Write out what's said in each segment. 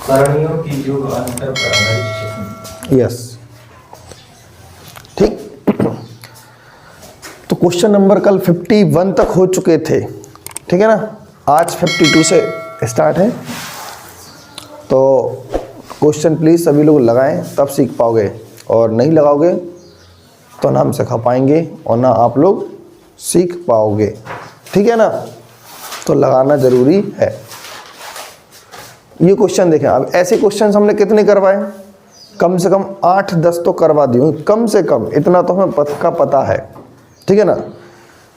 सरणियों की योग अंतर पर आधारित। यस, ठीक। तो क्वेश्चन नंबर कल 51 तक हो चुके थे, ठीक है ना। आज 52 से स्टार्ट है। तो क्वेश्चन प्लीज सभी लोग लगाएं, तब सीख पाओगे, और नहीं लगाओगे तो ना हम सिखा पाएंगे और ना आप लोग सीख पाओगे, ठीक है ना। तो लगाना जरूरी है। ये क्वेश्चन देखें, अब ऐसे क्वेश्चन हमने कितने करवाए, कम से कम 8-10 तो करवा दिए, कम से कम इतना तो हमें पता है, ठीक है ना।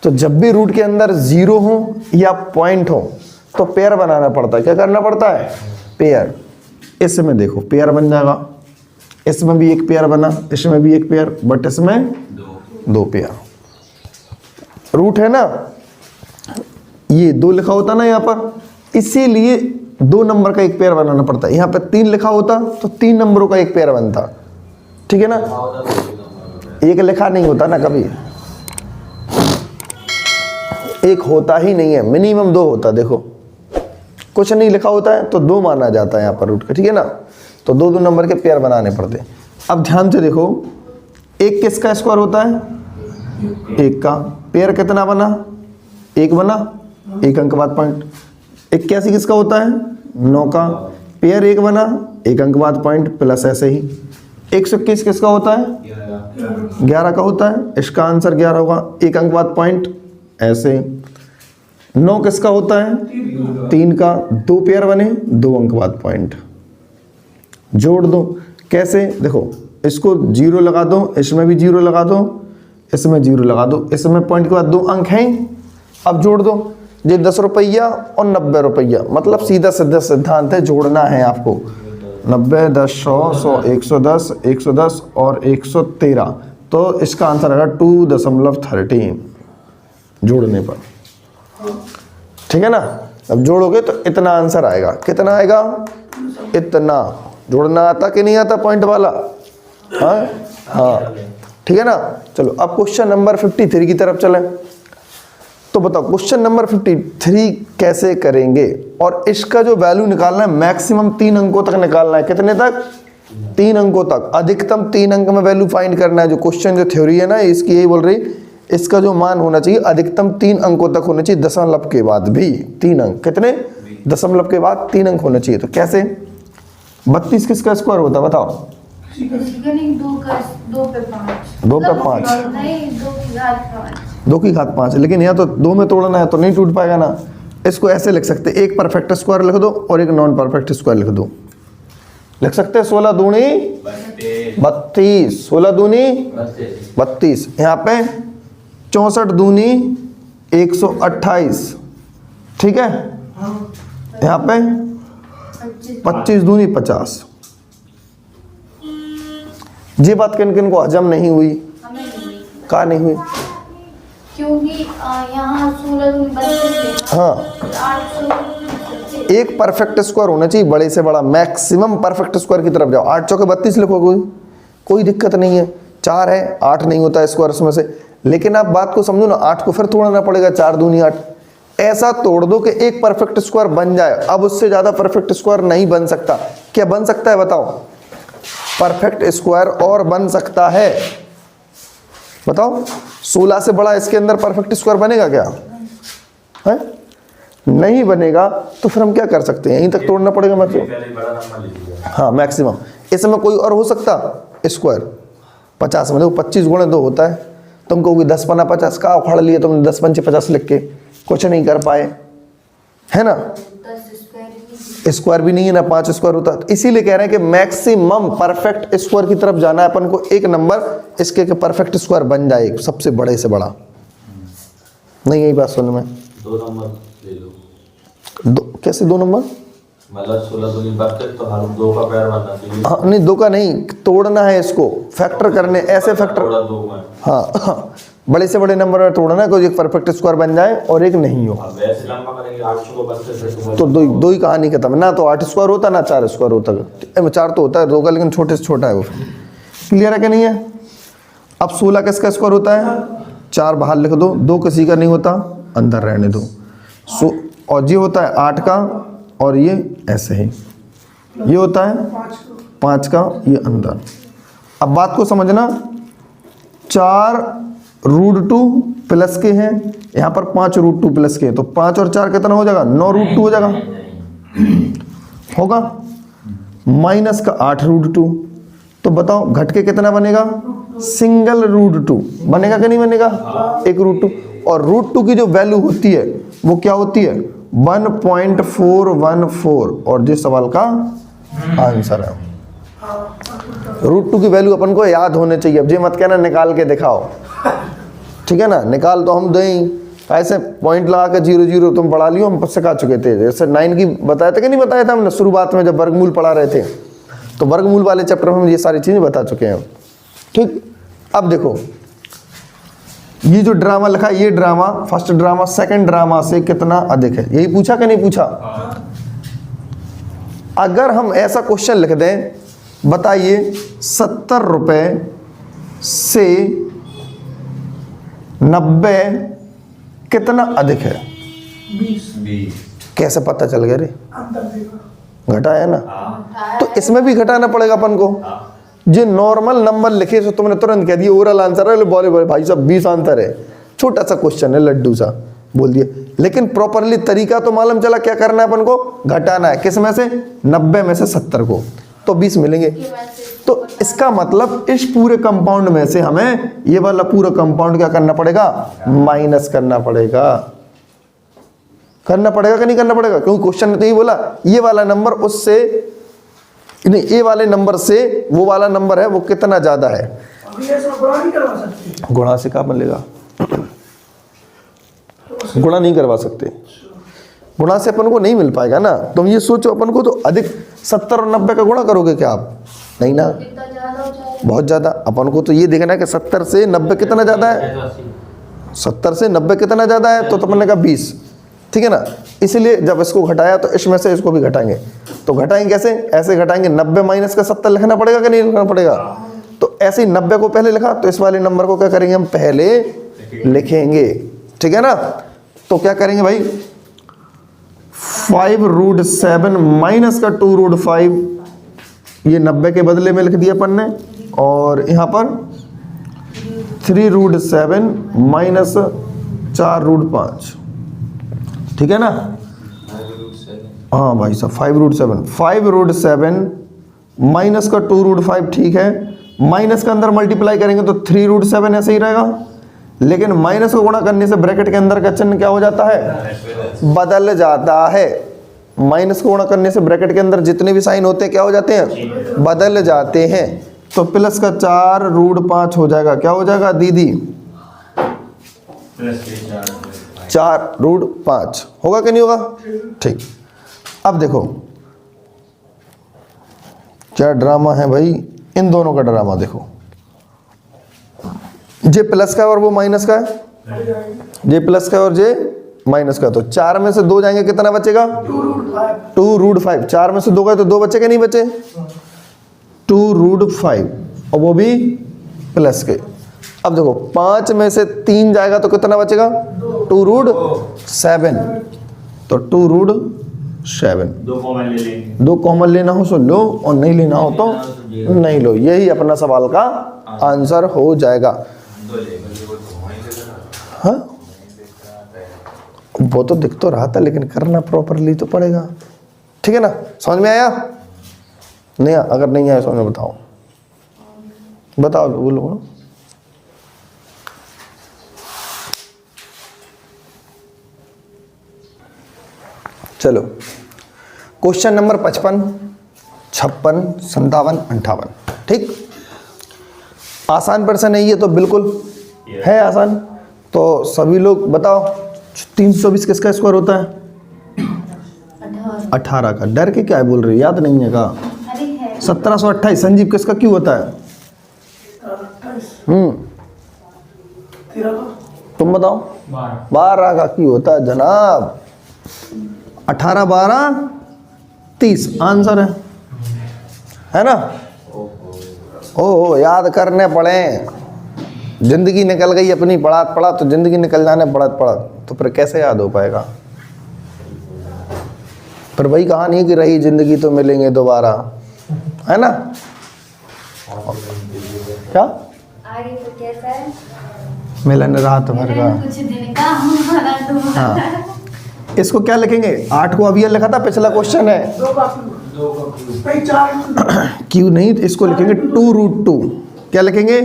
तो जब भी रूट के अंदर जीरो हो या पॉइंट हो तो पेयर बनाना पड़ता है। क्या करना पड़ता है? पेयर। इसमें देखो पेयर बन जाएगा, इसमें भी एक पेयर बना, इसमें भी एक पेयर, बट इसमें दो पेयर। रूट है ना, ये 2 लिखा होता ना यहाँ पर, इसीलिए 2 नंबर का एक पेयर बनाना पड़ता है। यहाँ पे 3 लिखा होता तो 3 नंबरों का एक पेयर बनता, ठीक है ना। एक लिखा नहीं होता ना कभी, एक होता ही नहीं है, मिनिमम 2 होता। देखो कुछ नहीं लिखा होता है तो 2 माना जाता है यहाँ पर रूट का, ठीक है ना। तो 2 नंबर के पेयर बनाने पड़ते। अब ध्यान से देखो, एक किसका स्क्वायर होता है? 1 का। पेयर कितना बना? 1 बना, 1 अंक बाद पॉइंट। 81 किसका होता है? 9 का। पेयर 1 बना, 1 अंक बाद पॉइंट, प्लस ऐसे ही। 121 किसका होता है? 11 का होता है, इसका आंसर 11 होगा, 1 अंक बाद पॉइंट, ऐसे। 9 किसका होता है? 3 का। 2 पेयर बने, 2 अंक बाद पॉइंट। जोड़ दो, कैसे? देखो इसको 0 लगा दो, इसमें भी 0 लगा दो, इसमें 0 लगा दो, इसमें पॉइंट के बाद 2 अंक हैं। अब जोड़ दो, ये 10 रुपया और 90 रुपया, मतलब सीधा सीधा सिद्धांत है, जोड़ना है आपको। 90, 10, 100, 100, 110, 110 और 113, तो इसका आंसर आएगा 2.13 जोड़ने पर, ठीक है ना। अब जोड़ोगे तो इतना आंसर आएगा। कितना आएगा? इतना। जोड़ना आता कि नहीं आता पॉइंट वाला? हाँ, ठीक है ना। चलो अब क्वेश्चन नंबर 53 की तरफ चलें। तो बताओ क्वेश्चन नंबर 53 कैसे करेंगे, और इसका जो वैल्यू निकालना है मैक्सिमम 3 अंकों तक निकालना है। कितने तक? 3 अंकों तक, अधिकतम 3 अंक में वैल्यू फाइंड करना है। जो क्वेश्चन जो थ्योरी है ना इसकी यही बोल रही, इसका जो मान होना चाहिए अधिकतम 3 अंकों तक होना चाहिए, दशमलव के बाद भी 3 अंक। कितने? दशमलव के बाद 3 अंक होना चाहिए। तो कैसे? 32 किसका स्क्वायर होता है बताओ? 2 पे 5। 2 पे 5 नहीं, 2 की घात 5। 2 की घात 5, लेकिन यहाँ तो 2 में तोड़ना है तो नहीं टूट पाएगा ना। इसको ऐसे लिख सकते, एक परफेक्ट स्क्वायर लिख दो और एक नॉन परफेक्ट स्क्वायर लिख दो। लिख सकते हैं 16 दूनी 32, 16 दूनी 32, यहाँ पे 64 दूनी 128, ठीक है। यहाँ पे 25 दूनी 50। ये बात किन किन को हजम नहीं हुई? हमें नहीं। कहाँ नहीं हुई? क्योंकि यहाँ 16 दूनी 32 हाँ, 800। एक परफेक्ट स्क्वायर होना चाहिए, बड़े से बड़ा, मैक्सिमम परफेक्ट स्क्वायर की तरफ जाओ। 8 चौके 32 लिखोगे, कोई दिक्कत नहीं है। 4 है, 8 नहीं होता स्क्वायर उसमें से, लेकिन आप बात को समझो ना, 8 को फिर तोड़ना पड़ेगा, 4 दूनी 8। ऐसा तोड़ दो कि एक परफेक्ट स्क्वायर बन जाए। अब उससे ज्यादा परफेक्ट स्क्वायर नहीं बन सकता। क्या बन सकता है बताओ? परफेक्ट स्क्वायर और बन सकता है, बताओ। 16 से बड़ा इसके अंदर परफेक्ट स्क्वायर बनेगा क्या? है? नहीं बनेगा। तो फिर हम क्या कर सकते हैं? यहीं तक तोड़ना पड़ेगा मतलब। हाँ, मैक्सिमम। इसमें कोई और हो सकता स्क्वायर 50 में? देखो 25 गुणे 2 होता है। तुम कहोगे 10 पना 50 का उखाड़ लिया तुमने, 10 पंचे 50 लिख के, कुछ नहीं कर पाए, है ना। स्क्वायर भी नहीं है ना, 5 स्क्वायर होता। तो इसीलिए कह रहे हैं कि मैक्सिमम परफेक्ट स्क्वायर की तरफ जाना है अपन को। एक नंबर इसके के परफेक्ट स्क्वायर बन जाए, सबसे बड़े से बड़ा। नहीं, यही बात सुन में 2 नंबर ले लो। कैसे 2 नंबर? मतलब 16 दूनी 32, तो हर 2 का पेयर बनना चाहिए। हाँ, नहीं 2 का नहीं, तोड़ना है इसको, फैक्टर करने, ऐसे फैक्टर। हाँ, बड़े से बड़े नंबर में तोड़ना है, कोई एक परफेक्ट स्क्वायर बन जाए और एक नहीं हो। वैसे लंबा करेंगे 800 को 32 तो दो ही कहानी खत्म। ना तो 8 स्क्वायर होता ना 4 स्क्वायर होता। 4 तो होता है, 2 का, लेकिन छोटे से छोटा है वो। क्लियर है कि नहीं है? अब 16 किसका स्क्वायर होता है? 4 बाहर लिख दो, 2 किसी का नहीं होता, अंदर रहने दो। और ये होता है 8 का, और ये ऐसे ही। ये होता है 5 का, ये अंदर। अब बात को समझना, 4√2 प्लस के हैं, यहाँ पर 5√2 प्लस के हैं, तो 5 और 4 कितना हो जाएगा? 9√2 हो जाएगा, होगा। माइनस का 8√2, तो बताओ घट के कितना बनेगा? सिंगल √2 बनेगा कि नहीं बनेगा? 1√2। और √2 की जो वैल्यू होती है वो क्या होती है? 1.414, और जिस सवाल का आंसर है। √2 की वैल्यू अपन को याद होने चाहिए। अब ये मत कहना निकाल के दिखाओ, ठीक है ना? निकाल तो हम दें, ऐसे पॉइंट लगा के 0 0 तुम पढ़ा लियो, हम सिखा चुके थे। जैसे 9 की बताया था कि नहीं बताया था हमने शुरुआत में जब वर्गमूल पढ़ा रहे थे, तो वर्गमूल वाले चैप्टर में हम ये सारी चीज़ें बता चुके हैं, ठीक। अब देखो ये जो ड्रामा लिखा है, ये drama first drama second drama से कितना अधिक है, यही पूछा कि नहीं पूछा? अगर हम ऐसा क्वेश्चन लिख दें, बताइए 70 रुपए से 90 कितना अधिक है? 20। कैसे पता चल गया रे? घटाया ना, तो इसमें भी घटाना पड़ेगा अपन को। जो नॉर्मल नंबर लिखे तो तुमने तुरंत कह दिया ओरल आंसर है, बोले बोले भाई साहब 20 आंसर है, छोटा सा क्वेश्चन है, लड्डू सा बोल दिए। लेकिन प्रॉपरली तरीका तो मालूम चला, क्या करना है अपन को? घटाना है। किस में से? 90 में से 70 को, तो 20 मिलेंगे। तो इसका मतलब इस पूरे कंपाउंड में से हमें ये वाला पूरा कंपाउंड क्या करना पड़ेगा? माइनस करना पड़ेगा। करना पड़ेगा कि नहीं करना पड़ेगा? क्योंकि क्वेश्चन ने तो ये बोला ये वाला नंबर उससे नहीं, ये वाले नंबर से वो वाला नंबर है वो कितना ज्यादा है। गुणा से क्या मिलेगा? गुणा नहीं करवा सकते, गुणा से अपन को नहीं मिल पाएगा ना। तुम ये सोचो अपन को तो अधिक 70 और 90 का गुणा करोगे क्या आप? नहीं ना, बहुत ज्यादा। अपन को तो ये देखना है कि 70 से 90 कितना ज्यादा है। 70 से 90 कितना ज्यादा है, तो अपन ने कहा 20, ठीक है ना। इसलिए जब इसको घटाया तो इसमें से इसको भी घटाएंगे। तो घटाएंगे कैसे? ऐसे घटाएंगे, 90 माइनस का 70 लिखना पड़ेगा कि नहीं लिखना पड़ेगा? तो ऐसे ही 90 को पहले लिखा, तो इस वाले नंबर को क्या करेंगे? हम पहले लिखेंगे, ठीक है ना। तो क्या करेंगे भाई? 5√7 माइनस का 2√5, ये 90 के बदले में लिख दिया अपन ने, और यहाँ पर 3√7 माइनस 4√5, ठीक है ना। हाँ भाई साहब 5√7 माइनस का 2√5, ठीक है। माइनस का अंदर मल्टीप्लाई करेंगे तो 3√7 ऐसे ही रहेगा, लेकिन माइनस को गुणा करने से ब्रैकेट के अंदर का चिन्ह क्या हो जाता है? बदल जाता है। माइनस को गुणा करने से ब्रैकेट के अंदर जितने भी साइन होते हैं क्या हो जाते हैं? बदल जाते हैं। तो प्लस का 4√5 हो जाएगा, क्या हो जाएगा दीदी? 4√5 होगा कि नहीं होगा? ठीक। अब देखो क्या ड्रामा है भाई, इन दोनों का ड्रामा देखो। जे प्लस का और वो माइनस का है, जे प्लस का और जे माइनस का। तो 4 में से 2 जाएंगे, कितना बचेगा? 2√5। 4 में से 2 गए तो 2 बचे कि नहीं बचे? 2√5, और वो भी प्लस के। अब देखो 5 में से 3 जाएगा तो कितना बचेगा? 2√7। तो 2√7। 2 कॉमन लेना हो तो लो, और नहीं लेना हो तो नहीं लो। यही अपना सवाल का आंसर हो जाएगा। हाँ वो तो दिख तो रहा था, लेकिन करना प्रॉपरली तो पड़ेगा, ठीक है ना। समझ में आया? नहीं आया? अगर नहीं आया समझ में बताओ, बताओ बोलो। चलो क्वेश्चन नंबर 55, 56, 57, 58, ठीक। आसान प्रश्न है ये तो, बिल्कुल है आसान। तो सभी लोग बताओ 320 किसका स्क्वायर होता है? 18 का। डर के क्या है बोल रही, याद नहीं है का? 1728। संजीव किसका क्यों होता है? तुम बताओ। 12 का क्यों होता है जनाब? 18 12 30 आंसर है ना। ओ याद करने पड़े, जिंदगी निकल गई अपनी पढ़ात पढ़ा, तो जिंदगी निकल जाने पढ़ात पढ़ा, तो फिर कैसे याद हो पाएगा? पर वही कहानी है कि रही जिंदगी तो मिलेंगे दोबारा, है ना? क्या आगे तो कैसा है? मिलन रात भर का। कुछ दिन का हमारा दोबारा। हाँ, इसको क्या लिखेंगे? 8 को अभी लिखा था, पिछला क्वेश्चन है। क्यों नहीं, इसको लिखेंगे 2√2। क्या लिखेंगे?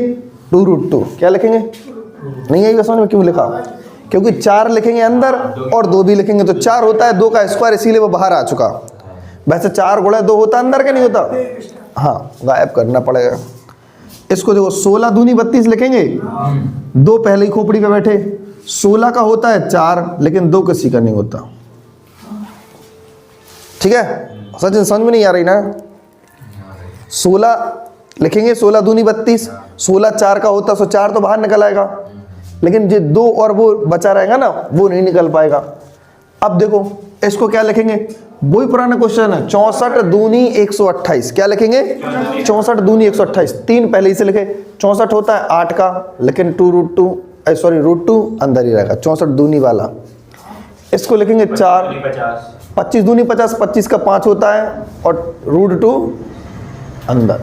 2√2। क्या लिखेंगे? नहीं आई समझ में क्यों लिखा? क्योंकि 4 लिखेंगे अंदर और 2 भी लिखेंगे तो 4 होता है, 2 का स्क्वायर, इसीलिए वो बाहर आ चुका। वैसे 4 गुणा 2 होता अंदर, का नहीं होता? हाँ, गायब करना पड़ेगा इसको। देखो 16 दूनी 32 लिखेंगे, 2 पहले ही खोपड़ी पे बैठे। 16 का होता है 4, लेकिन 2 किसी का नहीं होता। ठीक है, सचिन समझ में नहीं आ रही ना? 16 लिखेंगे, 16 दूनी 32, 16 4 का होता, सो 4 तो बाहर निकल आएगा, लेकिन जो 2 और वो बचा रहेगा ना, वो नहीं निकल पाएगा। अब देखो इसको क्या लिखेंगे? वही पुराना क्वेश्चन है, 64 दूनी 128। क्या लिखेंगे? 64 दूनी 128। 3 पहले ही से लिखे। 64 होता है 8 का, लेकिन √2 अंदर ही रहेगा, 64 दूनी वाला। इसको लिखेंगे 4। 25 दूनी 50, 25 का 5 होता है, और √2 अंदर।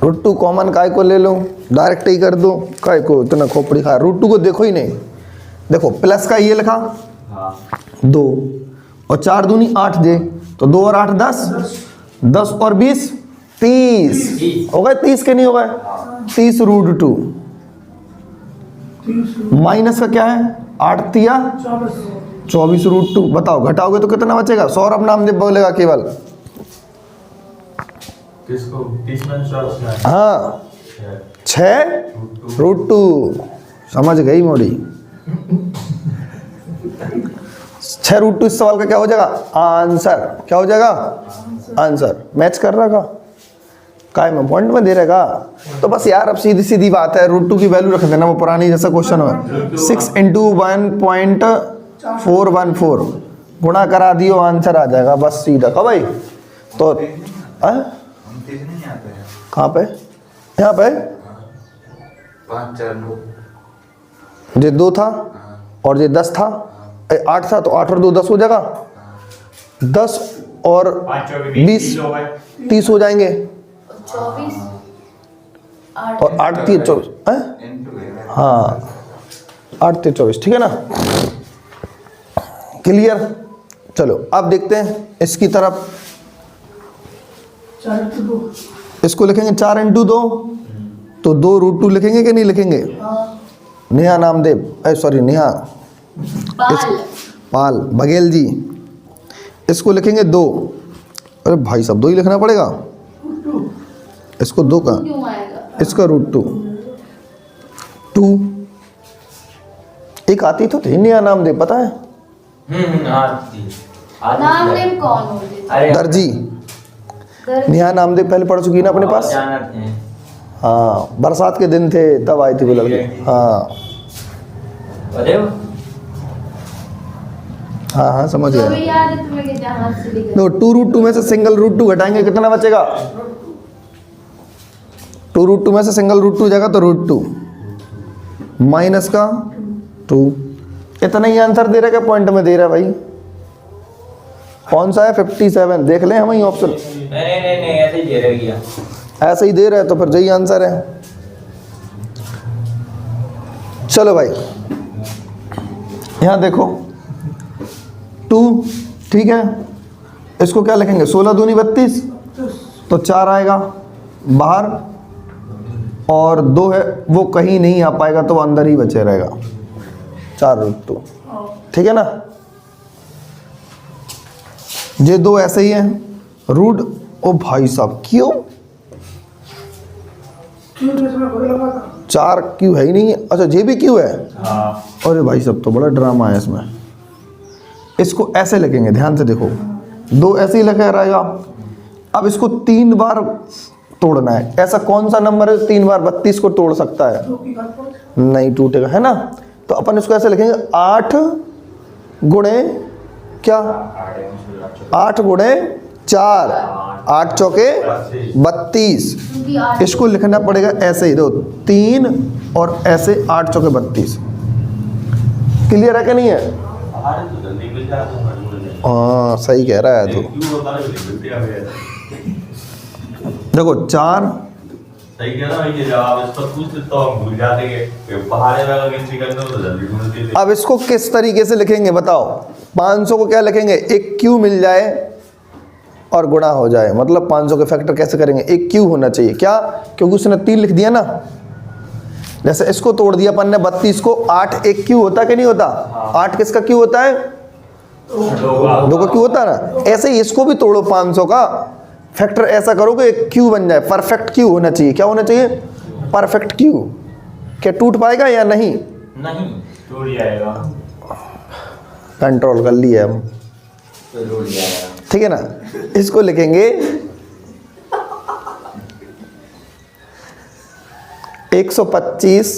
√2 कॉमन, काय को ले लो, डायरेक्ट ही कर दो, काय को इतना खोपड़ी खा। √2 को देखो ही नहीं। देखो प्लस का ये लिखा 2, और 4 दूनी 8 दे, तो 2 और 8 10, 10 और 20 30 हो गए। 30 के नहीं हो गए? 30 √2 माइनस का क्या है? 8 तिया 24 √2। बताओ घटाओगे तो कितना बचेगा? सौरभ नामदेव बोलेगा केवल। किसको? 30 में 24 हाँ, 6 √2। समझ गई मोड़ी? 6 √2 इस सवाल का क्या हो जाएगा? आंसर। क्या हो जाएगा? आंसर। मैच कर रहा का काय में पॉइंट में दे रहेगा। तो बस यार अब सीधी सीधी बात है, √2 की वैल्यू रख देना, वो पुरानी जैसा क्वेश्चन हो। 6 × 1.414 गुणा करा दियो, आंसर आ जाएगा बस सीधा। कब भाई? तो कहाँ पे? यहाँ पे 5 4 ये 2 था और ये 10 था, 8 था, तो 8 और 2 10 हो जाएगा। 10 और 20 30 हो जाएंगे, 24 और 8 3 24। हाँ, 8 3 24। ठीक है ना? क्लियर? चलो अब देखते हैं इसकी तरफ। इसको लिखेंगे 4 × 2, तो 2 √2 लिखेंगे कि नहीं लिखेंगे? नेहा नामदेव, सॉरी नेहा पाल बघेल जी, इसको लिखेंगे 2। अरे भाई साहब 2 ही लिखना पड़ेगा इसको। 2 का क्यों आएगा? इसका √2 2 एक आती तो थी नेहा नामदेव, पता है? नामदेव कौन होते? दर्जी। नेहा नामदेव पहले पढ़ चुकी ना अपने पास। हाँ, बरसात के दिन थे तब आई थी वो लड़के। हाँ हाँ समझ गया। जो भी याद है तुम्हें कि जहाँ से लिखे। तो 2 √2 में से सिंगल √2 घटाएंगे, कितना बचेगा? 2 √2 में से सिंगल √2 जाएगा तो √2 माइनस का 2। इतना ही आंसर दे रहा है, क्या पॉइंट में दे रहा है भाई? कौन सा है? 57। देख लें हम ही ऑप्शन। नहीं ऐसे ही दे रहेगी। ऐसे ही दे रहा है तो फिर यही आंसर है। चलो भाई यहाँ देखो 2, ठीक है, इसको क्या लिखेंगे? 16 दूनी 32, तो 4 आएगा बाहर, और 2 है वो कहीं नहीं आ पाएगा, तो वो अंदर ही बचे रहेगा। 4 √2। ठीक है ना? ये 2 ऐसे ही हैं। रूट ओ भाई साहब क्यों? 4 क्यों है ही नहीं है? अच्छा ये भी क्यों है? अरे भाई साहब तो बड़ा ड्रामा है इसमें। इसको ऐसे लिखेंगे, ध्यान से देखो, 2 ऐसे ही लिखा रहेगा। अब इसको 3 बार तोड़ना है। ऐसा कौन सा नंबर है 3 बार 32 को तोड़ सकता है? नहीं टूटेगा, है ना? तो अपन इसको ऐसे लिखेंगे 8 गुणे क्या? 8 गुणे 4, 8 चौके 32। इसको लिखना पड़ेगा ऐसे ही, दो 3 और ऐसे 8 चौके 32। क्लियर है कि नहीं है? पहाड़ तो जल्दी मिल जाते हैं मजबूर नहीं। हाँ सही कह रहा है तू। क्यों होता है नहीं मिलते हमें। देखो 4, सही कह रहा भाई, ये जवाब इस पर पूछते तो हम भूल जाते कि पहाड़े में अगर किसी करते हो तो जल्दी ढूंढते थे। अब इसको किस तरीके से लिखेंगे बताओ। 500 को क्या लिखेंगे, एक क्यू मिल जाए और गुणा हो जाए, मतलब 500 के फैक्टर कैसे करेंगे, एक क्यू होना चाहिए क्या, क्योंकि उसने 3 लिख दिया ना। जैसे इसको तोड़ दिया अपन ने 32 को, 8 एक क्यू होता कि नहीं होता, 8 किसका क्यू होता है, 2 का क्यू होता है ना। ऐसे ही इसको भी तोड़ो 500 का फैक्टर ऐसा करो कि एक क्यू बन जाए, परफेक्ट क्यू होना चाहिए। क्या होना चाहिए, परफेक्ट क्यू। क्या टूट पाएगा या नहीं, नहीं टूट जाएगा। कंट्रोल कर लिया हम, टूट जाएगा। ठीक है ना। इसको लिखेंगे 125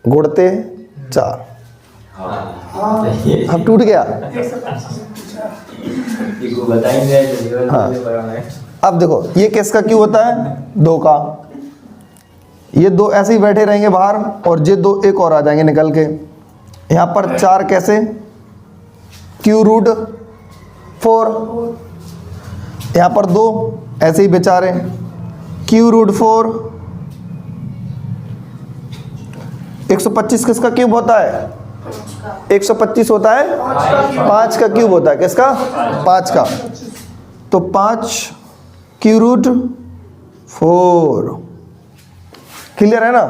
गुणते 4। अब टूट गया। हाँ। अब देखो ये किसका क्यू होता है, 2 का। ये 2 ऐसे ही बैठे रहेंगे बाहर और ये 2 एक और आ जाएंगे निकल के। यहाँ पर 4 कैसे, क्यू रूट 4। यहाँ पर 2 ऐसे ही बेचारे, क्यू रूट 4। 125 किसका क्यूब होता है, 125 होता है 5 का क्यूब होता है, किसका, 5 का। तो 5 क्यू रूट 4। क्लियर है ना।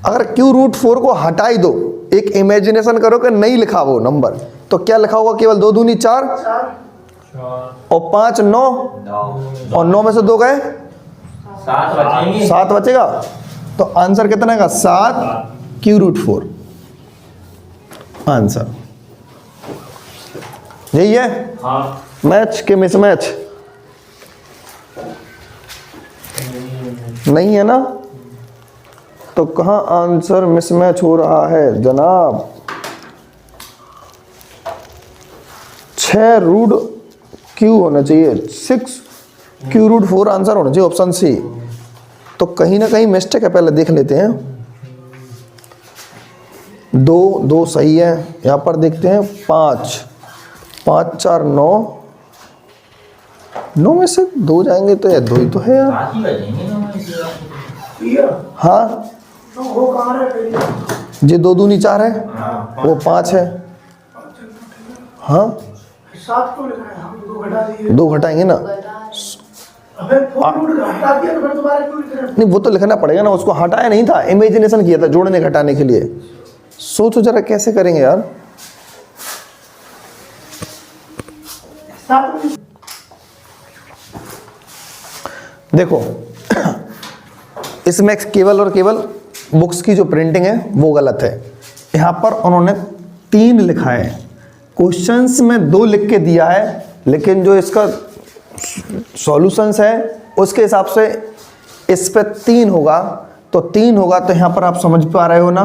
अगर क्यू रूट 4 को हटा ही दो, एक इमेजिनेशन करो कि नहीं लिखा वो नंबर, तो क्या लिखा होगा, केवल 2 दूनी 4 और 5 9 और 9 में से 2 गए 7 बचेगा। तो आंसर कितना का, 7 क्यू रूट 4 आंसर। यही है मैच के मिसमैच नहीं है ना, तो कहाँ आंसर मिसमैच हो रहा है जनाब। 6 रूट क्यू होना चाहिए, 6 क्यू रूट 4 आंसर होना चाहिए, ऑप्शन सी। तो कहीं ना कहीं मिस्टेक है, पहले देख लेते हैं। 2 सही है। यहाँ पर देखते हैं 5 5 4 9 9 में से 2 जाएंगे तो यार 2 ही तो है यार। हाँ ये 2 दूनी 4 है, वो 5 है। हाँ 7 को लिखा है, हम 2 घटा दिए। 2 घटाएंगे ना, अबे 4 रूट घटा दिया तो फिर दोबारा क्यों लिख रहे हैं? नहीं वो तो लिखना पड़ेगा ना, उसको हटाया नहीं था, इमेजिनेशन किया था जोड़ने घटाने के लिए। सोचो जरा कैसे करेंगे यार। 7 में देखो इसमें केवल और केवल बुक्स की जो प्रिंटिंग है वो गलत है। यहाँ पर उन्होंने 3 लिखा है, क्वेश्चंस में 2 लिख के दिया है, लेकिन जो इसका सॉल्यूशंस है उसके हिसाब से इस पे 3 होगा। तो 3 होगा तो यहाँ पर आप समझ पा रहे हो ना,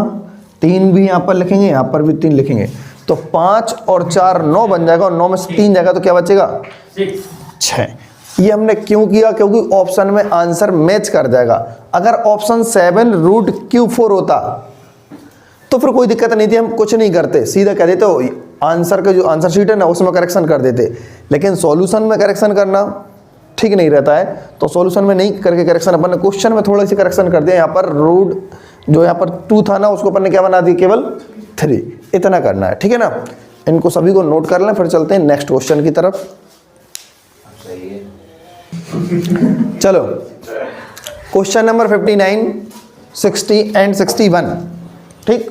3 भी यहाँ पर लिखेंगे, यहाँ पर भी 3 लिखेंगे, तो 5 और 4 9 बन जाएगा, और 9 में से 3 जाएगा तो क्या बचेगा 6। ये हमने क्यों किया, क्योंकि ऑप्शन में आंसर मैच कर जाएगा। अगर ऑप्शन 7 रूट क्यू 4 होता तो फिर कोई दिक्कत नहीं थी, हम कुछ नहीं करते, सीधा कह देते हो आंसर का जो आंसर शीट है ना उसमें करेक्शन कर देते। लेकिन सॉल्यूशन में करेक्शन करना ठीक नहीं रहता है, तो सॉल्यूशन में नहीं करके करेक्शन अपन ने क्वेश्चन में थोड़ा सी करेक्शन कर दिया। यहाँ पर रूट जो यहाँ पर 2 था ना उसको अपन ने क्या बना दिया, केवल 3। इतना करना है, ठीक है ना। इनको सभी को नोट कर लें, फिर चलते हैं नेक्स्ट क्वेश्चन की तरफ। चलो क्वेश्चन नंबर 59 60 एंड 61। ठीक,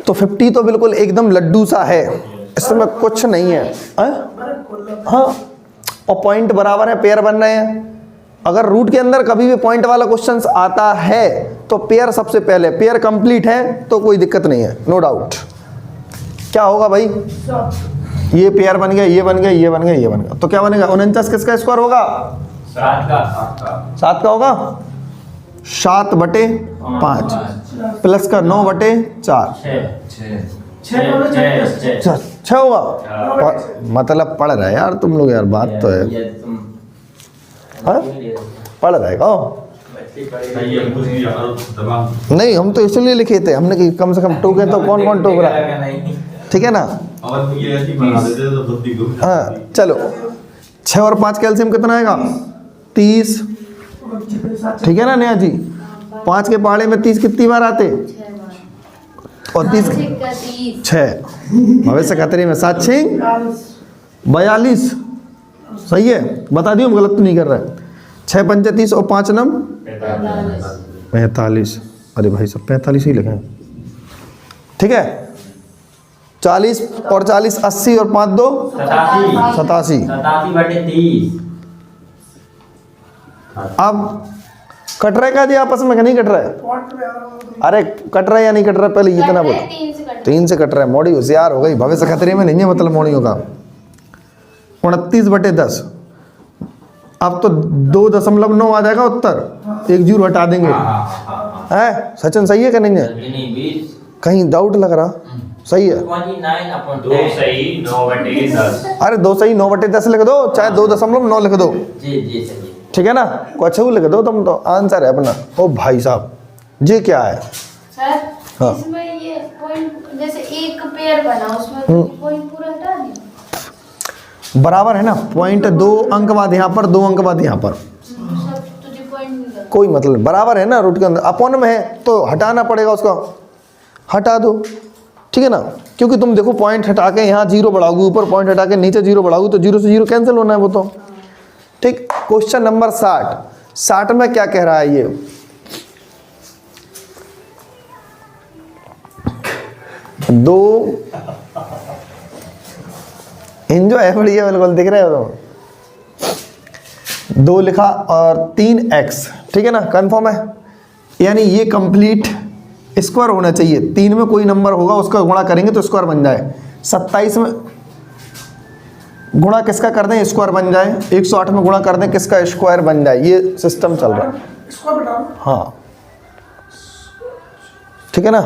तो 50 तो बिल्कुल एकदम लड्डू सा है, इसमें कुछ नहीं है। हाँ और पॉइंट बराबर है, पेयर बन रहे हैं। अगर रूट के अंदर कभी भी पॉइंट वाला क्वेश्चन आता है तो पेयर सबसे पहले, पेयर कंप्लीट है तो कोई दिक्कत नहीं है, नो डाउट। क्या होगा भाई, ये पेयर बन गया, ये बन गया, ये बन गया, ये बन गया, तो क्या बनेगा 49 किसका स्क्वायर होगा, 7 का होगा, 7/5 प्लस का 9/4 6 होगा। मतलब पढ़ रहा है यार तुम लोग यार, बात तो है। हाँ? पढ़ रहेगा सही है, कुछ भी करो दिमाग। नहीं, हम तो इसलिए लिखे थे हमने कि कम से कम टोके तो कौन कौन टोक रहा है, नहीं ठीक है ना। और ये ऐसी बना देते तो बुद्धि को हाँ चलो, 6 और 5 कैल्शियम कितना आएगा? 30, ठीक है ना नेहा जी। 5 के पहाड़े में 30 कितनी बार आते? 6 बार। और 30 6 भविष्य खतरे में 7 6 42, सही है, बता दियो, हम गलत तो नहीं कर रहे। 6 पंचे 30 और 5 नम 45। अरे भाई सब 45 ही लिखे, ठीक है। 40 और 40 80 और 5 2 87। 87/30। अब कट रहा है क्या जी आपस में, नहीं कट रहा है? पॉइंट में आ रहा हूँ तो अरे कट रहा है या नहीं कट रहा है, पहले ये इतना बोलो। 3 से कट रहा है, मोड़ी होशियार हो गई, भविष्य खतरे में नहीं है मतलब मोड़ियों का। 29/10। अब तो 2.9 आ जाएगा उत्तर, 1 जीरो हटा देंगे। है सचिन, सही है कि नहीं है? नहीं 20। कहीं डाउट लग रहा? सही है। 29/10। 2 सही 9/10। अरे 2 सही 9/10 लिख दो, चाहे 2.9 लिख दो, जी जी सही। ठीक है ना, कुछ अच्छा लिख दो तुम, तो आंसर है अपना। ओ भाई साहब, ये क्या है? सर हाँ। इसमें ये पॉइंट जैसे एक पेयर बना उसमें पॉइंट पूरा हटा दिया। बराबर है ना, पॉइंट 2 अंक बाद यहाँ पर, 2 अंक बाद यहाँ पर, सब तुझे पॉइंट निकल। कोई मतलब नहीं, बराबर है ना, रूट के अंदर अपॉन में है तो हटाना पड़ेगा उसको, हटा दो, ठीक है ना। क्योंकि तुम देखो पॉइंट हटा के यहाँ 0 बढ़ाओगे, ऊपर पॉइंट हटा के नीचे 0 बढ़ाओगे तो 0 से 0 कैंसिल होना है वो तो, ठीक। क्वेश्चन नंबर 60 में क्या कह रहा है ये? दो एंजॉय है बढ़िया, बिल्कुल दिख रहे हो तुम। 2 लिखा और 3x, ठीक है ना, कंफर्म है। यानी ये कंप्लीट स्क्वायर होना चाहिए। 3 में कोई नंबर होगा उसका गुणा करेंगे तो स्क्वायर बन जाए। 27 में गुणा किसका कर दें स्क्वायर बन जाए, 108 में गुणा कर दें किसका स्क्वायर बन जाए, ये सिस्टम चल रहा है। इसको बेटा हाँ ठीक है ना।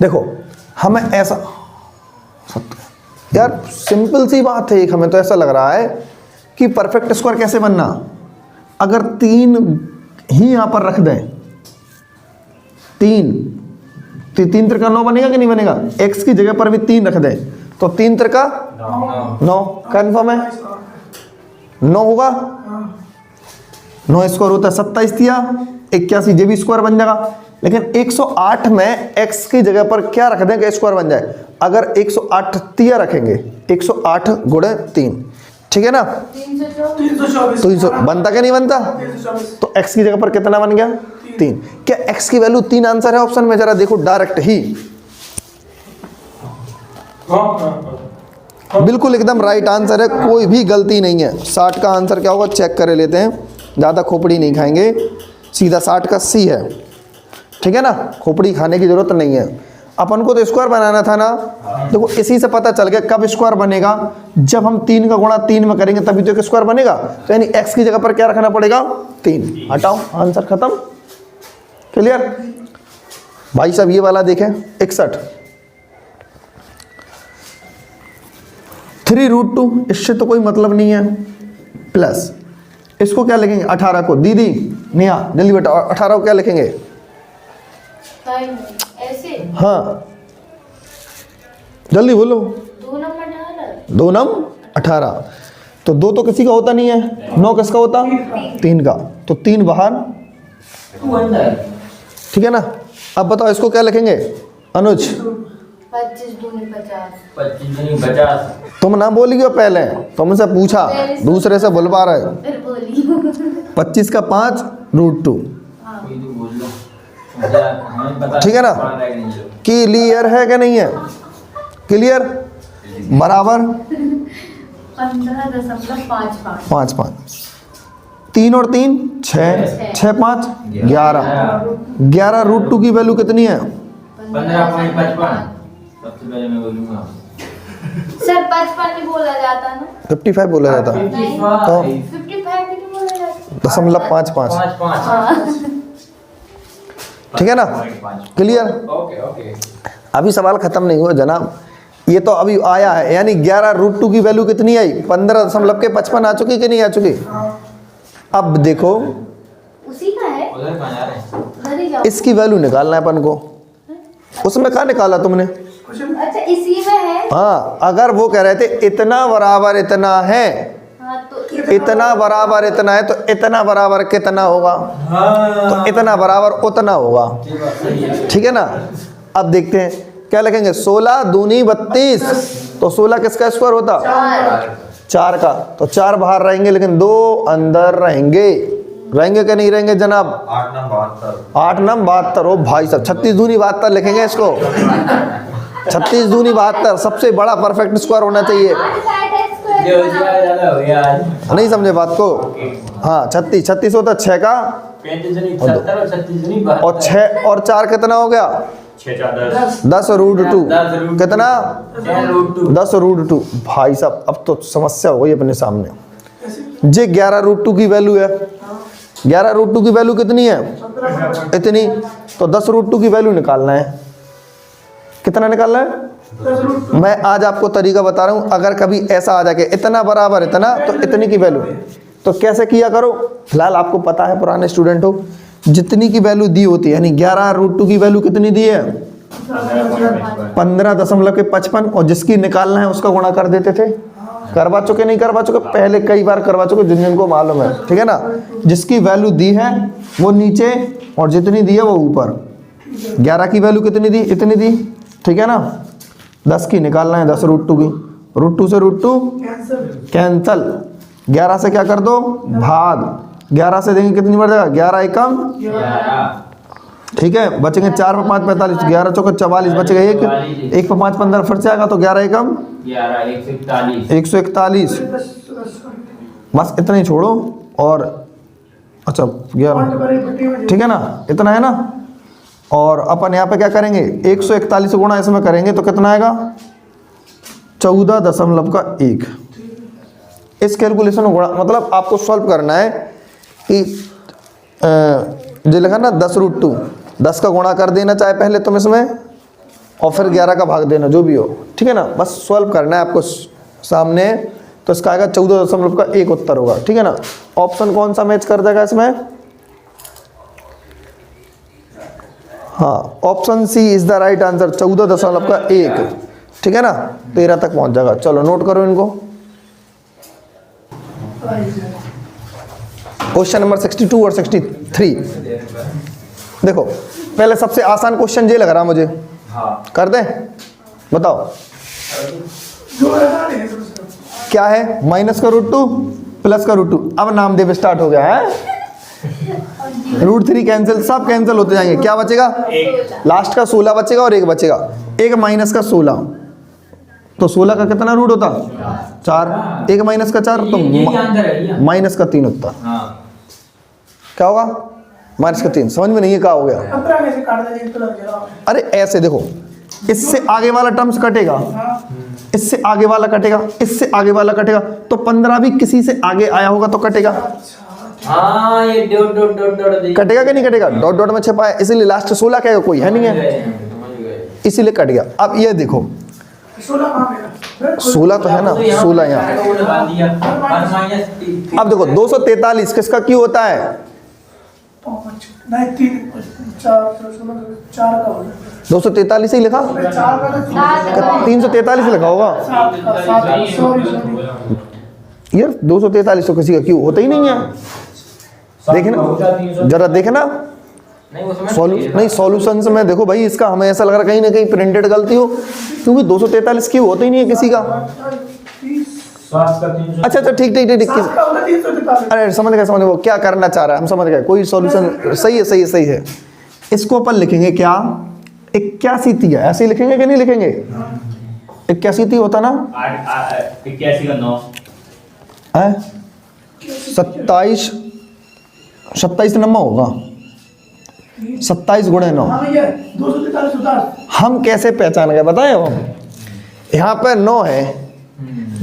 देखो हमें ऐसा, यार सिंपल सी बात है एक, हमें तो ऐसा लग रहा है कि परफेक्ट स्क्वायर कैसे बनना, अगर 3 ही यहाँ पर रख दें, 3 त्रिका 9 बनेगा कि नहीं बनेगा? x की जगह पर भी 3 रख दें तो 3 त्रिका 9, कन्फर्म है 9 होगा। 9 स्क्वायर होता है 27 तिया 81, ये भी स्क्वायर बन जाएगा। लेकिन 108 में x की जगह पर क्या रख दें कि स्क्वायर बन जाए? अगर 108 तिया रखेंगे, 108 गुणे 3, ठीक है ना, 324। 324 बनता क्या नहीं बनता? 324 तो x की जगह पर कितना बन गया? 3। क्या x की वैल्यू 3 आंसर है ऑप्शन में? जरा देखो डायरेक्ट ही, बिल्कुल एकदम राइट आंसर है, कोई भी गलती नहीं है। 60 का आंसर क्या होगा चेक कर लेते हैं, ज़्यादा खोपड़ी नहीं खाएंगे, सीधा 60 का C है, ठीक है ना, खोपड़ी खाने की जरूरत नहीं है। अपन को तो स्क्वायर बनाना था ना, देखो इसी से पता चल गया कब स्क्वायर बनेगा, जब हम 3 का गुणा 3 में करेंगे तभी तो एक स्क्वायर बनेगा। तो यानी x की जगह पर क्या रखना पड़ेगा? 3, हटाओ, आंसर खत्म, क्लियर। भाई साहब ये वाला देखें 61, 3√2, इससे तो कोई मतलब नहीं है, प्लस इसको क्या लिखेंगे 18 को, दीदी नेहा जल्दी बेटा 18 को क्या लिखेंगे? ऐसे हाँ जल्दी बोलो, 2 नंबर डाला 2 नम 18, तो 2 तो किसी का होता नहीं है, 9 किसका होता? 3 का, तो 3 बाहर, 2 अंदर। ठीक है ना। अब बताओ इसको क्या लिखेंगे अनुज? 25 दूनी 50। 25 दूनी 50। तुम ना बोलियो, पहले तुमसे पूछा, दूसरे से बुलवा रहे। फिर बोली 25 का 5√2, कोई तो बोल लो, हमें पता ठीक है ना? पढ़ा रहेगा नहीं जो। क्लियर है कि नहीं है? क्लियर, बराबर 15.55। 5 5, 3 और 3 6, 6 5 11, 11√2 की वैल्यू कितनी है? 15.55। सबसे पहले मैं बोलूँगा सर 55 नहीं बोला जाता ना, 55 बोला जाता, 55। 55 भी नहीं बोला जाता। 0.55, 5 ठीक है ना, क्लियर। ओके। अभी सवाल खत्म नहीं हुआ जनाब, ये तो अभी आया है, यानी 11√2 की वैल्यू कितनी आई? 15.55 आ चुकी कि नहीं आ चुकी? अब देखो उसी का है उधर कहाँ जा रहे हैं? उधर ही जाओ। इसकी वैल्यू निकालना है अपन को। उसमें कहाँ निकाला तुमने? अच्छा इसी में है। हाँ, अगर वो कह रहे थे इतना बराबर इतना है, हाँ तो इतना बराबर इतना है, तो इतना बराबर कितना होगा? तो इतना बराबर उतना होगा। ठीक है ना। अब देखते हैं क्या लिखेंगे। 16 दूनी 32, तो 16 किसका स्क्वायर होता? 4 का। तो 4 बाहर रहेंगे लेकिन 2 अंदर रहेंगे। रहेंगे कि नहीं रहेंगे जनाब? 8 नम 72। 8 नम 72। ओ भाई साहब 36 दूनी 72 लिखेंगे इसको। 36 दूनी 72 सबसे बड़ा परफेक्ट स्क्वायर होना चाहिए। 8 साइड है ये हो स्क्वायर। ज़्यादा हो गया आज। नहीं समझे बात को? हाँ 36 होता 6 का, 35 दूनी 70 और 36 दूनी 72। और 6 और 4 कितना हो गया? 6 4 10। 10 रूट 2 कितना? 10 रूट 2। भाई साहब अब तो समस्या हो गई अपने सामने। जे 11 रूट 2 की वैल्यू है। 11 रूट 2 की वैल्यू कितनी है? इतनी। तो 10 रूट 2 की वैल्यू निकालना है। कितना निकालना है? मैं आज आपको तरीका बता रहा हूं। अगर कभी ऐसा आ जाए इतना बराबर इतना, तो इतनी की वैल्यू, तो कैसे किया करो। फिलहाल आपको पता है, पुराने स्टूडेंट हो, जितनी की वैल्यू दी होती है, यानी 11 रूट 2 की वैल्यू कितनी दी है? 15.55, और जिसकी निकालना है उसका गुणा कर देते थे। करवा चुके नहीं करवा चुके? पहले कई बार करवा चुके, जिन जिनको मालूम है। ठीक है ना। जिसकी वैल्यू दी है वो नीचे, और जितनी दी है वो ऊपर। 11 की वैल्यू कितनी दी? इतनी दी। ठीक है ना। 10 की निकालना है, 10 रूट 2 की। रूट 2 से रूट 2 कैंसल। 11 से क्या कर दो? भाग। 11 से देंगे कितनी बढ़ जाएगा? 11 एकम। ठीक है। बचेंगे 4 पर 5 45, 11 चौके 44, बचेगा 1 पर 5 15, फिर से आएगा तो 11 एकम 141। बस इतना ही छोड़ो। और अच्छा 11, ठीक है ना, इतना है ना। और अपन यहाँ पे क्या करेंगे? 141 गुणा इसमें करेंगे तो कितना आएगा? 14.1। इस कैलकुलेशन में गुणा, मतलब आपको सॉल्व करना है कि जो लिखा ना 10 रूट 2, 10 का गुणा कर देना चाहे पहले तुम इसमें, और फिर 11 का भाग देना, जो भी हो। ठीक है ना। बस सॉल्व करना है आपको सामने। तो इसका आएगा 14.1 उत्तर होगा। ठीक है ना। ऑप्शन कौन सा मैच कर देगा इसमें? हाँ, option C is the right answer, 14.1। ठीक है ना। 13 तक पहुंच जाएगा। चलो नोट करो इनको। क्वेश्चन नंबर 62 और 63 देखो। पहले सबसे आसान क्वेश्चन ये लग रहा मुझे। कर दें? बताओ क्या है? माइनस का रूट 2 प्लस का रूट 2। अब नाम देव स्टार्ट हो गया है। रूट 3 कैंसिल, सब कैंसिल होते जाएंगे। क्या बचेगा? लास्ट का 16 बचेगा और 1 बचेगा। 1 माइनस का 16, तो 16 का कितना रूट होता? 4। 1 माइनस का 4, तो माइनस का 3 उत्तर। क्या होगा? माइनस का 3। समझ में नहीं है क्या हो गया? अरे ऐसे देखो, इससे आगे वाला टर्म्स कटेगा, इससे आगे वाला कटेगा, इससे आगे वाला कटेगा, तो 15 भी किसी से आगे आया होगा तो कटेगा। हाँ, ये डॉट डॉट डॉट डॉट कटेगा कि नहीं कटेगा? डॉट डॉट में छिपा है, इसीलिए लास्ट 16 कहेगा, कोई है नहीं है, इसीलिए कट गया। अब ये देखो 16 तो है ना, 16 यहाँ। अब देखो 243 किसका क्यों होता है? 243 ही लिखा, 343 लिखा होगा यार। 243 तो किसी का क्यों होता ही नहीं है। देखना जरा, देखना नहीं सॉल्यूशन में देखो भाई। इसका हमें ऐसा लग रहा कहीं ना कहीं प्रिंटेड गलती हो, क्योंकि 243 क्यों होता ही नहीं है किसी का। अच्छा अच्छा ठीक ठीक ठीक। अरे समझ गए, समझ गए वो क्या करना चाह रहा है, हम समझ गए। कोई सॉल्यूशन सही है, सही है, सही है। इसको अपन लिखेंगे क्या? 81 है, ऐसे ही लिखेंगे कि नहीं लिखेंगे? 81 होता ना, 81 का 9 है 27 नंबर होगा। 27 गुणे 9 हम कैसे पहचान गए बताएं? हम यहाँ पर 9 है,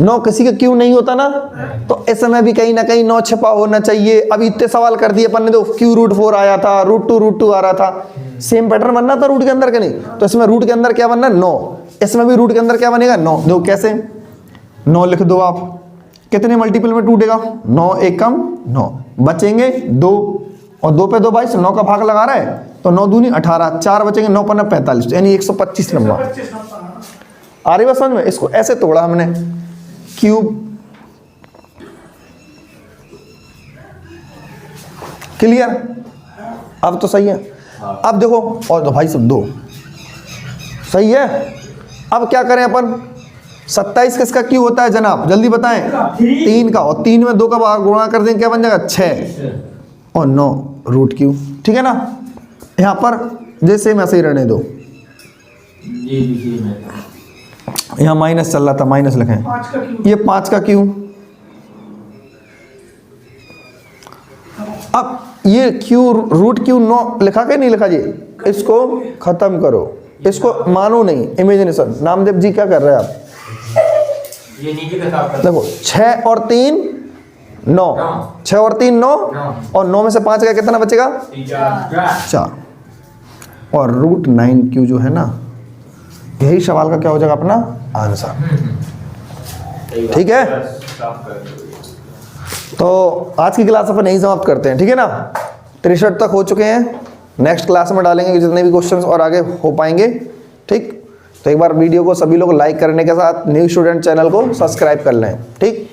9 किसी का क्यों नहीं होता ना, तो इसमें भी कहीं ना कहीं 9 छिपा होना चाहिए। अब इतने सवाल कर दिए अपन ने, तो क्यू रूट 4 आया था, रूट 2 आ रहा था, सेम पैटर्न बनना था रूट के अंदर के नहीं। तो इसमें रूट के अंदर क्या बनना? 9। इसमें भी रूट के अंदर क्या बनेगा? 9। देखो कैसे, 9 लिख दो आप। कितने मल्टीपल में टूटेगा? 9 एकम 9, बचेंगे 2, और 2 पे 2 22, 9 का भाग लगा रहा है तो 9 दूनी 18, 4 बचेंगे, 9 पन्ना 45, यानी 125 नंबर। 25 नंबर। आ रही बात समझ में? इसको ऐसे तोड़ा हमने, क्यूब। क्लियर? अब तो सही है। अब देखो, और तो भाई सब 2 सही है। अब क्या करें अपन? 27 किसका क्यों होता है जनाब, जल्दी बताएं? 3 का, और 3 में 2 का भाग गुणा कर देंगे, क्या बन जाएगा? 6 और 9 रूट क्यू। ठीक है ना? यहाँ पर जैसे मैं सही रहने दो, ये लिखिए मैं यहाँ माइनस चल रहा था, माइनस लिखें। 5 का क्यों? ये 5 का क्यू। अब ये क्यू रूट क्यू 9 लिखा के नहीं लिखा जी? इसको खत्म करो, इसको मानो नहीं, इमेजिनेशन। नामदेव जी क्या कर रहे हैं आप? ये नीचे का साफ कर देखो 6 और 3 9, 6 और 3 9, और 9 में से 5 का कितना बचेगा? 4। और रूट 9 क्यू जो है ना, यही सवाल का क्या हो जाएगा अपना आंसर। ठीक है? तो आज की क्लास अपन यही समाप्त करते हैं। ठीक है ना? 63 तक हो चुके हैं, नेक्स्ट क्लास में डालेंगे जितने भी क्वेश्चंस और आगे हो पाएंगे। ठीक, तो एक बार वीडियो को सभी लोग लाइक करने के साथ न्यू स्टूडेंट चैनल को सब्सक्राइब कर लें। ठीक।